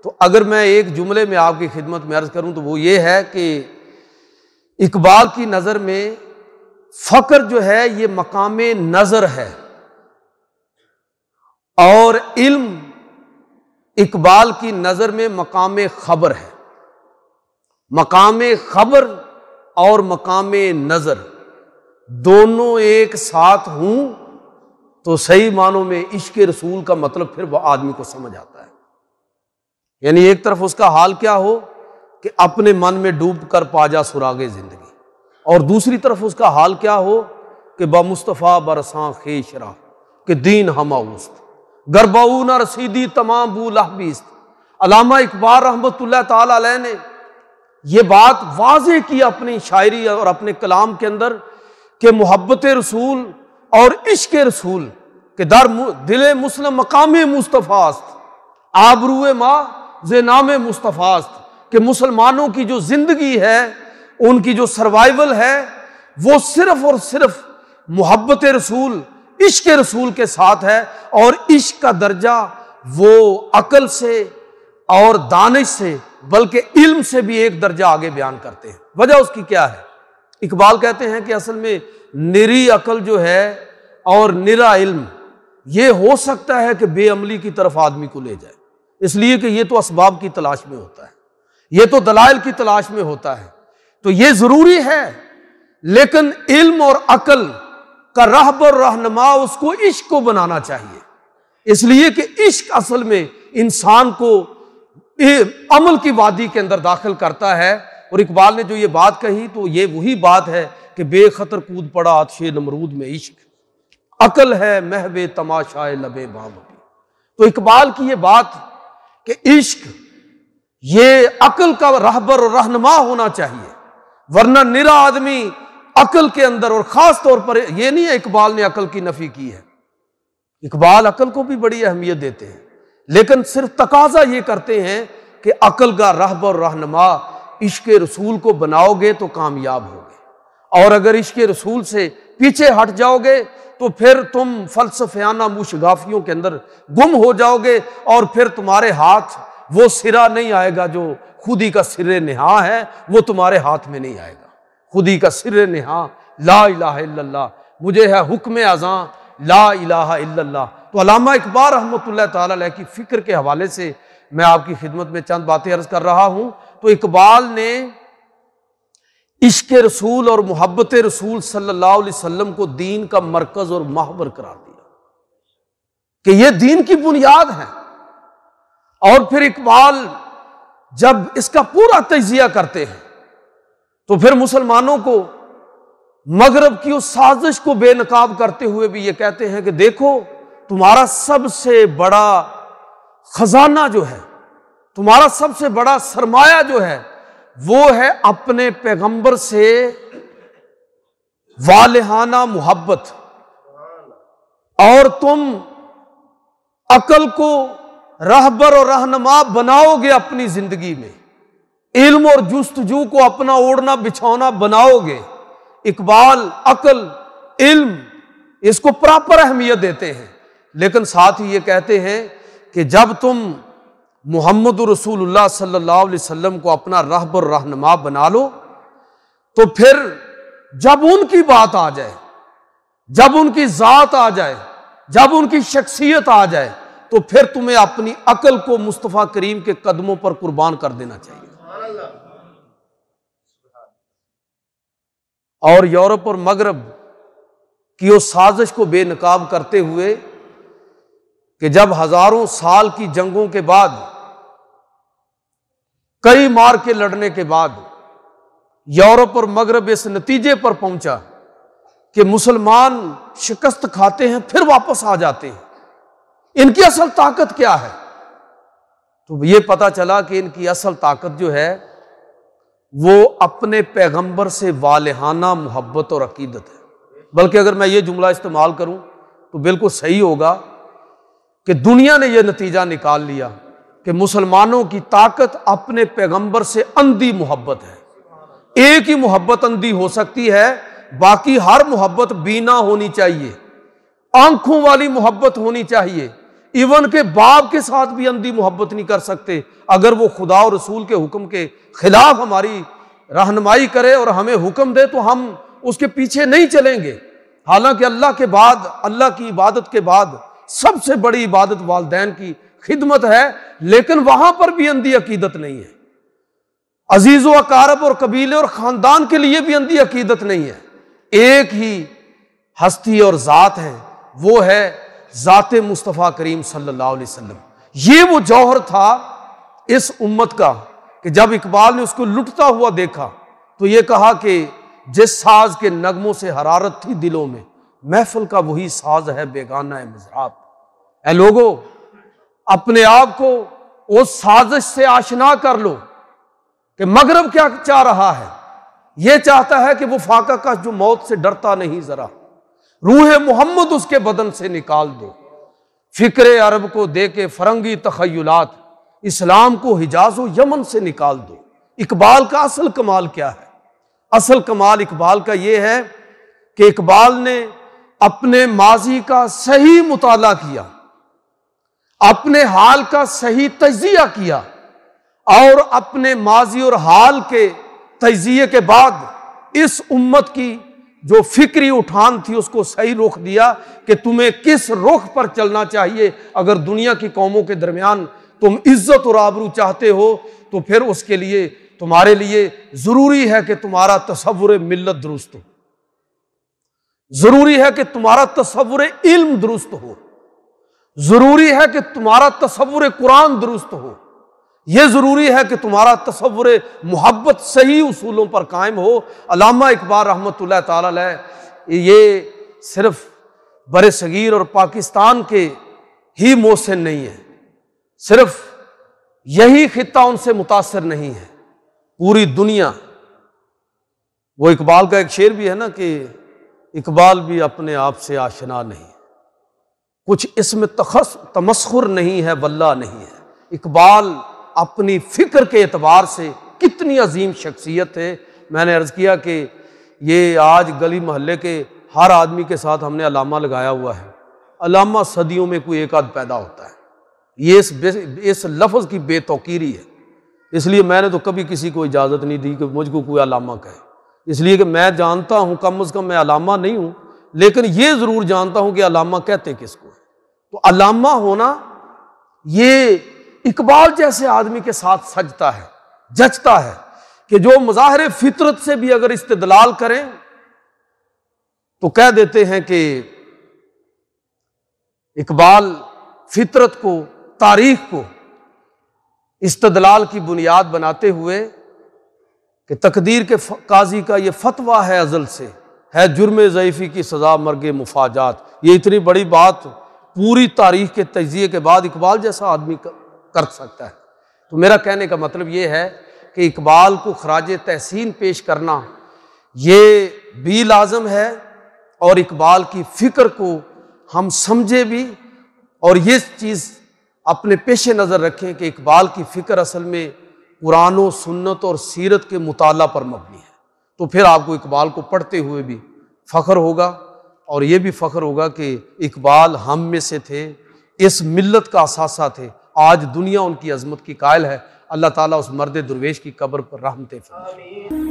تو اگر میں ایک جملے میں آپ کی خدمت میں عرض کروں تو وہ یہ ہے کہ اقبال کی نظر میں فقر جو ہے یہ مقام نظر ہے، اور علم اقبال کی نظر میں مقام خبر ہے۔ مقام خبر اور مقام نظر دونوں ایک ساتھ ہوں تو صحیح معنوں میں عشق رسول کا مطلب پھر وہ آدمی کو سمجھ آتا ہے۔ یعنی ایک طرف اس کا حال کیا ہو کہ اپنے من میں ڈوب کر پا جا سراغ زندگی، اور دوسری طرف اس کا حال کیا ہو کہ با مصطفیٰ برساں خیش راہ کہ دین ہما اوست گرباؤ نہ رسیدی تمام بو لہبیست۔ علامہ اقبال رحمۃ اللہ تعالی علیہ نے یہ بات واضح کی اپنی شاعری اور اپنے کلام کے اندر کہ محبت رسول اور عشق رسول کہ در دل مسلم مقام مصطفیٰ است آبروئے ماں ز نام مصطفیٰ است، کہ مسلمانوں کی جو زندگی ہے، ان کی جو سروائیول ہے، وہ صرف اور صرف محبت رسول عشق رسول کے ساتھ ہے، اور عشق کا درجہ وہ عقل سے اور دانش سے بلکہ علم سے بھی ایک درجہ آگے بیان کرتے ہیں۔ وجہ اس کی کیا ہے؟ اقبال کہتے ہیں کہ اصل میں نری عقل جو ہے اور نرا علم یہ ہو سکتا ہے کہ بے عملی کی طرف آدمی کو لے جائے، اس لیے کہ یہ تو اسباب کی تلاش میں ہوتا ہے، یہ تو دلائل کی تلاش میں ہوتا ہے، تو یہ ضروری ہے، لیکن علم اور عقل کا رہبر رہنما اس کو عشق کو بنانا چاہیے، اس لیے کہ عشق اصل میں انسان کو عمل کی وادی کے اندر داخل کرتا ہے۔ اور اقبال نے جو یہ بات کہی تو یہ وہی بات ہے کہ بے خطر کود پڑا آتش نمرود میں عشق، عقل ہے محو تماشائے لبے بام۔ تو اقبال کی یہ بات کہ عشق یہ عقل کا رہبر اور رہنما ہونا چاہیے، ورنہ نرا آدمی عقل کے اندر، اور خاص طور پر یہ نہیں ہے اقبال نے عقل کی نفی کی ہے، اقبال عقل کو بھی بڑی اہمیت دیتے ہیں، لیکن صرف تقاضا یہ کرتے ہیں کہ عقل کا رہبر رہنما عشق رسول کو بناؤ گے تو کامیاب ہوگے، اور اگر عشق رسول سے پیچھے ہٹ جاؤ گے تو پھر تم فلسفیانہ مشگافیوں کے اندر گم ہو جاؤ گے، اور پھر تمہارے ہاتھ وہ سرا نہیں آئے گا جو خودی کا سر نہا ہے، وہ تمہارے ہاتھ میں نہیں آئے گا۔ خودی کا سر نہا لا الہ الا اللہ، مجھے ہے حکم ازاں لا الہ الا اللہ۔ تو علامہ اقبال رحمۃ اللہ تعالی علیہ کی فکر کے حوالے سے میں آپ کی خدمت میں چند باتیں عرض کر رہا ہوں۔ تو اقبال نے عشق رسول اور محبت رسول صلی اللہ علیہ وسلم کو دین کا مرکز اور محور قرار دیا کہ یہ دین کی بنیاد ہے، اور پھر اقبال جب اس کا پورا تجزیہ کرتے ہیں تو پھر مسلمانوں کو مغرب کی اس سازش کو بے نقاب کرتے ہوئے بھی یہ کہتے ہیں کہ دیکھو تمہارا سب سے بڑا خزانہ جو ہے، تمہارا سب سے بڑا سرمایہ جو ہے وہ ہے اپنے پیغمبر سے والہانہ محبت، اور تم عقل کو رہبر اور رہنما بناؤ گے اپنی زندگی میں، علم اور جستجو کو اپنا اوڑھنا بچھونا بناؤ گے۔ اقبال عقل علم اس کو پراپر اہمیت دیتے ہیں، لیکن ساتھ ہی یہ کہتے ہیں کہ جب تم محمد رسول اللہ صلی اللہ علیہ وسلم کو اپنا رہبر رہنما بنا لو تو پھر جب ان کی بات آ جائے، جب ان کی ذات آ جائے، جب ان کی شخصیت آ جائے تو پھر تمہیں اپنی عقل کو مصطفیٰ کریم کے قدموں پر قربان کر دینا چاہیے۔ اور یورپ اور مغرب کی اس سازش کو بے نقاب کرتے ہوئے کہ جب ہزاروں سال کی جنگوں کے بعد، کئی مار کے لڑنے کے بعد یورپ اور مغرب اس نتیجے پر پہنچا کہ مسلمان شکست کھاتے ہیں پھر واپس آ جاتے ہیں، ان کی اصل طاقت کیا ہے؟ تو یہ پتا چلا کہ ان کی اصل طاقت جو ہے وہ اپنے پیغمبر سے والہانہ محبت اور عقیدت ہے۔ بلکہ اگر میں یہ جملہ استعمال کروں تو بالکل صحیح ہوگا کہ دنیا نے یہ نتیجہ نکال لیا کہ مسلمانوں کی طاقت اپنے پیغمبر سے اندھی محبت ہے۔ ایک ہی محبت اندھی ہو سکتی ہے، باقی ہر محبت بینا ہونی چاہیے، آنکھوں والی محبت ہونی چاہیے، ایون کہ باپ کے ساتھ بھی اندھی محبت نہیں کر سکتے۔ اگر وہ خدا اور رسول کے حکم کے خلاف ہماری رہنمائی کرے اور ہمیں حکم دے تو ہم اس کے پیچھے نہیں چلیں گے۔ حالانکہ اللہ کے بعد، اللہ کی عبادت کے بعد سب سے بڑی عبادت والدین کی خدمت ہے، لیکن وہاں پر بھی اندھی عقیدت نہیں ہے۔ عزیز و اقارب اور قبیلے اور خاندان کے لیے بھی اندھی عقیدت نہیں ہے۔ ایک ہی ہستی اور ذات ہے، وہ ہے ذات مصطفیٰ کریم صلی اللہ علیہ وسلم۔ یہ وہ جوہر تھا اس امت کا کہ جب اقبال نے اس کو لٹتا ہوا دیکھا تو یہ کہا کہ جس ساز کے نغموں سے حرارت تھی دلوں میں، محفل کا وہی ساز ہے بیگانہ مضراب۔ اے لوگو، اپنے آپ کو اس سازش سے آشنا کر لو کہ مغرب کیا چاہ رہا ہے۔ یہ چاہتا ہے کہ وہ فاقہ کا جو موت سے ڈرتا نہیں ذرا، روح محمد اس کے بدن سے نکال دو۔ فکر عرب کو دے کے فرنگی تخیلات، اسلام کو حجاز و یمن سے نکال دو۔ اقبال کا اصل کمال کیا ہے؟ اصل کمال اقبال کا یہ ہے کہ اقبال نے اپنے ماضی کا صحیح مطالعہ کیا، اپنے حال کا صحیح تجزیہ کیا، اور اپنے ماضی اور حال کے تجزیے کے بعد اس امت کی جو فکری اٹھان تھی اس کو صحیح رخ دیا کہ تمہیں کس رخ پر چلنا چاہیے۔ اگر دنیا کی قوموں کے درمیان تم عزت اور آبرو چاہتے ہو تو پھر اس کے لیے تمہارے لیے ضروری ہے کہ تمہارا تصور ملت درست ہو، ضروری ہے کہ تمہارا تصور علم درست ہو، ضروری ہے کہ تمہارا تصور قرآن درست ہو، یہ ضروری ہے کہ تمہارا تصور محبت صحیح اصولوں پر قائم ہو۔ علامہ اقبال رحمۃ اللہ تعالی علیہ یہ صرف بر صغیر اور پاکستان کے ہی محسن نہیں ہے، صرف یہی خطہ ان سے متاثر نہیں ہے، پوری دنیا۔ وہ اقبال کا ایک شعر بھی ہے نا کہ اقبال بھی اپنے آپ سے آشنا نہیں، کچھ اس میں تمسخر نہیں ہے واللہ نہیں ہے۔ اقبال اپنی فکر کے اعتبار سے کتنی عظیم شخصیت ہے۔ میں نے عرض کیا کہ یہ آج گلی محلے کے ہر آدمی کے ساتھ ہم نے علامہ لگایا ہوا ہے، علامہ صدیوں میں کوئی ایک آدھ پیدا ہوتا ہے۔ یہ اس لفظ کی بے توقیری ہے، اس لیے میں نے تو کبھی کسی کو اجازت نہیں دی کہ مجھ کو کوئی علامہ کہے، اس لیے کہ میں جانتا ہوں کم از کم میں علامہ نہیں ہوں، لیکن یہ ضرور جانتا ہوں کہ علامہ کہتے کس کو ہے۔ تو علامہ ہونا یہ اقبال جیسے آدمی کے ساتھ سجتا ہے، جچتا ہے کہ جو مظاہر فطرت سے بھی اگر استدلال کریں تو کہہ دیتے ہیں کہ اقبال فطرت کو، تاریخ کو استدلال کی بنیاد بناتے ہوئے کہ تقدیر کے قاضی کا یہ فتویٰ ہے ازل سے، ہے جرم ضعیفی کی سزا مرگ مفاجات۔ یہ اتنی بڑی بات پوری تاریخ کے تجزیے کے بعد اقبال جیسا آدمی کر سکتا ہے۔ تو میرا کہنے کا مطلب یہ ہے کہ اقبال کو خراج تحسین پیش کرنا یہ بھی لازم ہے، اور اقبال کی فکر کو ہم سمجھے بھی، اور یہ چیز اپنے پیش نظر رکھیں کہ اقبال کی فکر اصل میں قرآن و سنت اور سیرت کے مطالعہ پر مبنی ہے۔ تو پھر آپ کو اقبال کو پڑھتے ہوئے بھی فخر ہوگا، اور یہ بھی فخر ہوگا کہ اقبال ہم میں سے تھے، اس ملت کا اثاثہ تھے، آج دنیا ان کی عظمت کی قائل ہے۔ اللہ تعالیٰ اس مرد درویش کی قبر پر رحمت فرمائے۔